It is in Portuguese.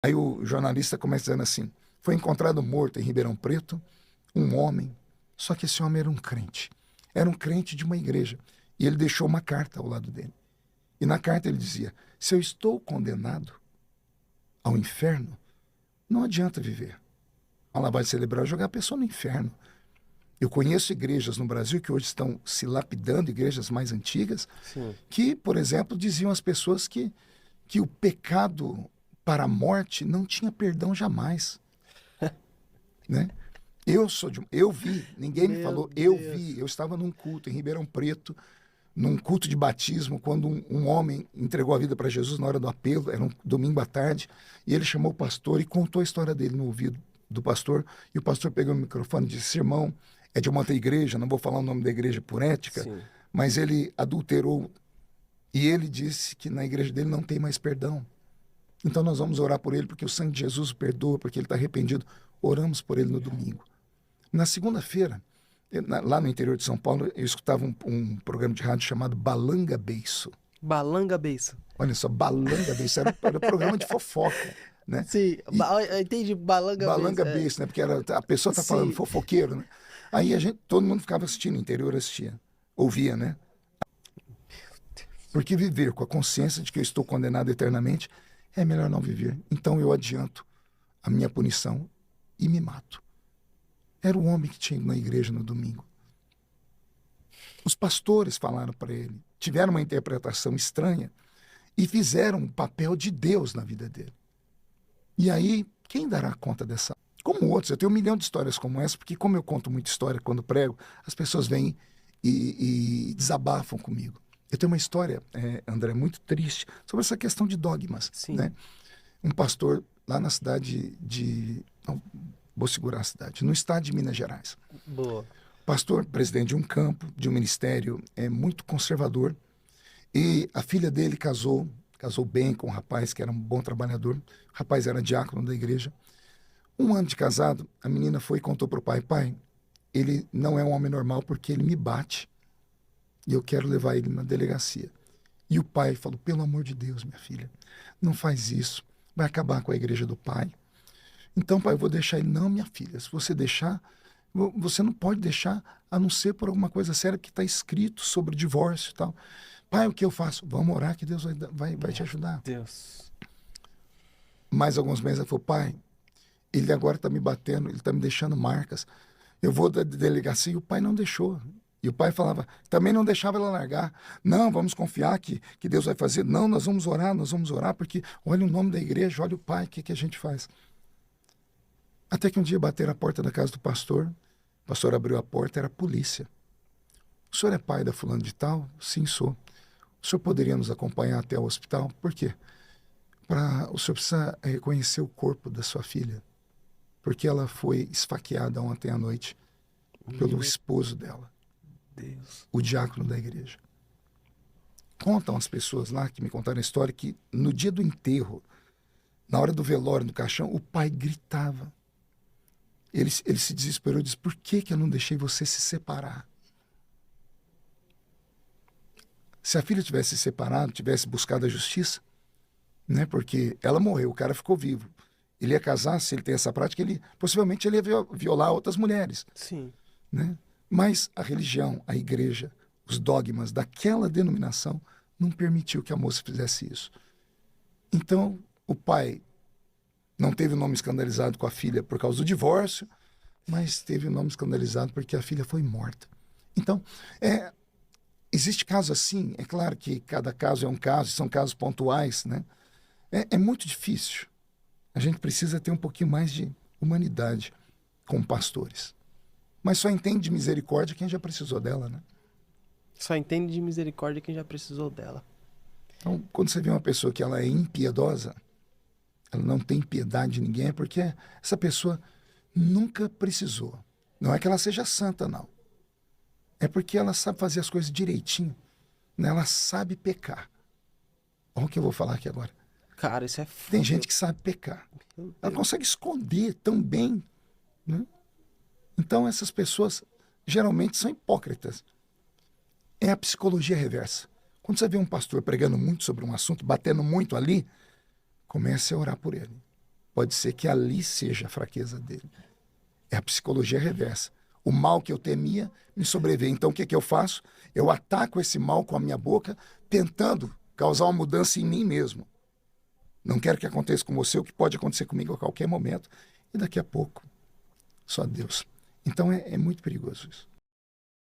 Aí o jornalista começa dizendo assim: foi encontrado morto em Ribeirão Preto um homem, só que esse homem era um crente. Era um crente de uma igreja. E ele deixou uma carta ao lado dele. E na carta ele dizia: se eu estou condenado ao inferno, não adianta viver. Ela vai celebrar jogar a pessoa no inferno. Eu conheço igrejas no Brasil que hoje estão se lapidando, igrejas mais antigas, Sim. que, por exemplo, diziam às pessoas que o pecado para a morte não tinha perdão jamais, né? Eu vi, ninguém me Meu falou, eu vi, Deus. eu estava num culto em Ribeirão Preto, num culto de batismo, quando um homem entregou a vida para Jesus na hora do apelo, era um domingo à tarde, e ele chamou o pastor e contou a história dele no ouvido do pastor, e o pastor pegou o microfone e disse: irmão, é de uma outra igreja, não vou falar o nome da igreja por ética, Sim. mas ele adulterou, e ele disse que na igreja dele não tem mais perdão. Então nós vamos orar por ele, porque o sangue de Jesus o perdoa, porque ele está arrependido. Oramos por ele no domingo. Na segunda-feira, lá no interior de São Paulo, eu escutava um programa de rádio chamado Balanga Beiço. Balanga Beiço. Olha só, Balanga Beiço, era programa de fofoca, né? Sim, E eu entendi, Balanga Beiço. Balanga Beiço, né? Porque a pessoa tá falando Sim. fofoqueiro, né? Aí todo mundo ficava assistindo, o interior assistia, ouvia, né? Porque viver com a consciência de que eu estou condenado eternamente é melhor não viver. Então eu adianto a minha punição e me mato. Era o homem que tinha ido na igreja no domingo. Os pastores falaram para ele, tiveram uma interpretação estranha e fizeram um papel de Deus na vida dele. E aí, quem dará conta dessa? Como outros, eu tenho 1 milhão de histórias como essa, porque como eu conto muita história quando prego, as pessoas vêm e desabafam comigo. Eu tenho uma história, André, muito triste sobre essa questão de dogmas, Sim. né? Um pastor lá na cidade de... Não, vou segurar a cidade, no estado de Minas Gerais. Boa. Pastor, presidente de um campo, de um ministério muito conservador, e a filha dele casou bem com um rapaz que era um bom trabalhador, o rapaz era diácono da igreja. 1 ano de casado, a menina foi e contou para o pai: pai, ele não é um homem normal porque ele me bate e eu quero levar ele na delegacia. E o pai falou: pelo amor de Deus, minha filha, não faz isso, vai acabar com a igreja do pai. Então, pai, eu vou deixar ele. Não, minha filha, se você deixar, você não pode deixar, a não ser por alguma coisa séria que está escrito sobre divórcio e tal. Pai, o que eu faço? Vamos orar que Deus vai te ajudar. Deus. Mais alguns meses, ela falou: pai, ele agora está me batendo, ele está me deixando marcas. Eu vou da delegacia. E o pai não deixou. E o pai falava, também não deixava ela largar. Não, vamos confiar que Deus vai fazer. Não, nós vamos orar, porque olha o nome da igreja, olha o pai, o que a gente faz? Até que um dia bateram a porta da casa do pastor, o pastor abriu a porta, era a polícia. O senhor é pai da fulana de tal? Sim, sou. O senhor poderia nos acompanhar até o hospital? Por quê? O senhor precisa reconhecer o corpo da sua filha, porque ela foi esfaqueada ontem à noite pelo Meu esposo dela, Deus. o diácono da igreja. Contam as pessoas lá que me contaram a história que no dia do enterro, na hora do velório, no caixão, o pai gritava. Ele se desesperou e disse: por que eu não deixei você se separar? Se a filha tivesse se separado, tivesse buscado a justiça, né? Porque ela morreu, o cara ficou vivo. Ele ia casar, se ele tem essa prática, possivelmente ele ia violar outras mulheres, Sim. né? Mas a religião, a igreja, os dogmas daquela denominação não permitiu que a moça fizesse isso. Então, o pai não teve o nome escandalizado com a filha por causa do divórcio, mas teve o nome escandalizado porque a filha foi morta. Então, existe caso assim, é claro que cada caso é um caso, são casos pontuais, né? É muito difícil. A gente precisa ter um pouquinho mais de humanidade como pastores. Mas só entende de misericórdia quem já precisou dela, né? Só entende de misericórdia quem já precisou dela. Então, quando você vê uma pessoa que ela é impiedosa, ela não tem piedade de ninguém, é porque essa pessoa nunca precisou. Não é que ela seja santa, não. É porque ela sabe fazer as coisas direitinho, né? Ela sabe pecar. Olha o que eu vou falar aqui agora. Cara, isso é Tem foda. gente que sabe pecar. Meu Ela Deus. consegue esconder tão bem, né? Então essas pessoas geralmente são hipócritas. É a psicologia reversa. Quando você vê um pastor pregando muito sobre um assunto, batendo muito ali, comece a orar por ele. pode ser que ali seja a fraqueza dele. É a psicologia reversa. O mal que eu temia me sobreveio. Então, o que eu faço? Eu ataco esse mal com a minha boca, tentando causar uma mudança em mim mesmo. Não quero que aconteça com você o que pode acontecer comigo a qualquer momento. E daqui a pouco, só Deus. Então, é muito perigoso isso.